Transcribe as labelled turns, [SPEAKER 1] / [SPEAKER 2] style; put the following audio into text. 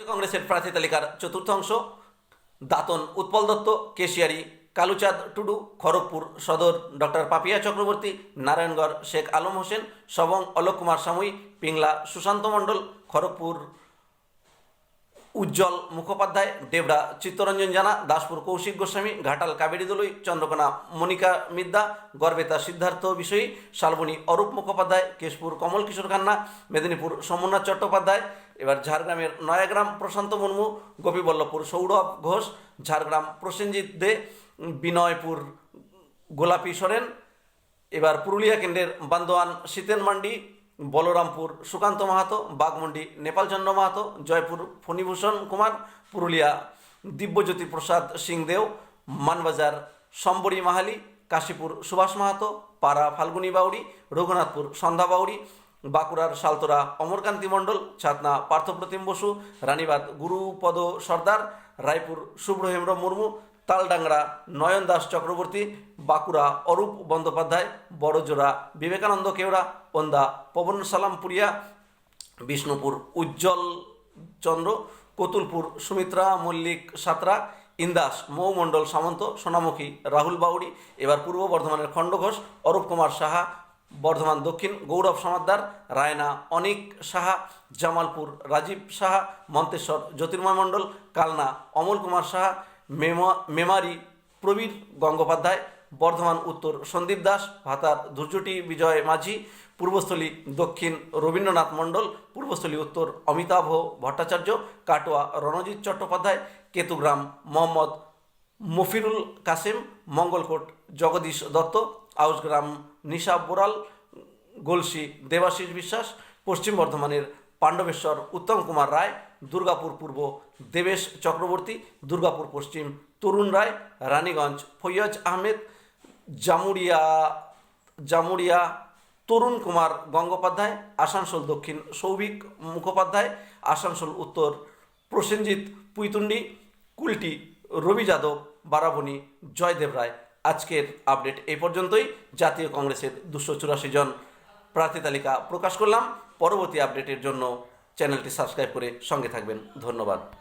[SPEAKER 1] কংগ্রেসের প্রার্থী তালিকার চতুর্থ অংশ। দাতন উৎপল দত্ত, কেশিয়ারি কালুচাঁদ টুডু, খড়গপুর সদর ডক্টর পাপিয়া চক্রবর্তী, নারায়ণগড় শেখ আলম হোসেন, সবং অলোক কুমার সামুই, পিংলা সুশান্ত মণ্ডল, খড়গপুর উজ্জ্বল মুখোপাধ্যায়, ডেবরা চিত্তরঞ্জন জানা, দাসপুর কৌশিক গোস্বামী, ঘাটাল কাবেরী দলুই, চন্দ্রকোনা মনিকা মিদ্যা, গড়বেতা সিদ্ধার্থ বিষয়ী, শালবনী অরূপ মুখোপাধ্যায়, কেশপুর কমল কিশোর খান্না, মেদিনীপুর সোমনাথ চট্টোপাধ্যায়। এবার ঝাড়গ্রামের নয়াগ্রাম প্রশান্ত মুর্মু, গোপীবল্লভপুর সৌরভ ঘোষ, ঝাড়গ্রাম প্রসেনজিৎ দে, বিনয়পুর গোলাপী সোরেন। এবার পুরুলিয়া কেন্দ্রের বান্দোয়ান শীতেন মান্ডি, বলরামপুর সুকান্ত মাহাতো, বাগমুন্ডি নেপালচন্দ্র মাহাতো, জয়পুর ফণীভূষণ কুমার, পুরুলিয়া দিব্যজ্যোতি প্রসাদ সিংদেও, মানবাজার সম্বরী মাহালি, কাশীপুর সুভাষ মাহাতো, পাড়া ফাল্গুনী বাউরি, রঘুনাথপুর সন্ধ্যা বাউরি, বাঁকুড়ার সালতোরা অমরকান্তি মণ্ডল, ছাতনা পার্থপ্রতিম বসু, রানীবাদ গুরুপদ সর্দার, রায়পুর শুভ্রহেম্র মুর্মু, তালডাংরা নয়ন দাস চক্রবর্তী, বাঁকুড়া অরূপ বন্দ্যোপাধ্যায়, বড়জোড়া বিবেকানন্দ কেওড়া, ওন্দা পবন সালাম পুরিয়া, বিষ্ণুপুর উজ্জ্বল চন্দ্র, কতুলপুর সুমিত্রা মল্লিক সাঁতরা, ইন্দাস মৌমণ্ডল সামন্ত, সোনামুখী রাহুল বাউরি। এবার পূর্ব বর্ধমানের খণ্ডঘোষ, অরূপ কুমার সাহা, বর্ধমান দক্ষিণ গৌরব সমাদ্দার, রায়না অনিক সাহা, জামালপুর রাজীব সাহা, মন্তেশ্বর জ্যোতির্ময় মণ্ডল, কালনা অমল কুমার সাহা, মেমারি প্রবীর গঙ্গোপাধ্যায়, বর্ধমান উত্তর সন্দীপ দাস, ভাতার ধৈর্যটি বিজয় মাঝি, পূর্বস্থলী দক্ষিণ রবীন্দ্রনাথ মণ্ডল, পূর্বস্থলী উত্তর অমিতাভ ভট্টাচার্য, কাটোয়া রণজিৎ চট্টোপাধ্যায়, কেতুগ্রাম মোহাম্মদ মফিরুল কাসেম, মঙ্গলকোট জগদীশ দত্ত, আউসগ্রাম নিশা বোরাল, গলসি দেবাশিস বিশ্বাস, পশ্চিম বর্ধমানের পাণ্ডবেশ্বর উত্তম কুমার রায়, দুর্গাপুর পূর্ব দেবেশ চক্রবর্তী, দুর্গাপুর পশ্চিম তরুণ রায়, রানীগঞ্জ ফৈয়াজ আহমেদ, জামুরিয়া তরুণ কুমার গঙ্গোপাধ্যায়, আসানসোল দক্ষিণ সৌভিক মুখোপাধ্যায়, আসানসোল উত্তর প্রসেনজিৎ পুইতুন্ডি, কুলটি রবি যাদব, বারাবণী জয়দেব রায়। আজকের আপডেট এই পর্যন্তই। জাতীয় কংগ্রেসের 284 জন প্রার্থী তালিকা প্রকাশ করলাম। পরবর্তী আপডেটের জন্য চ্যানেলটি সাবস্ক্রাইব করে সঙ্গে থাকবেন। ধন্যবাদ।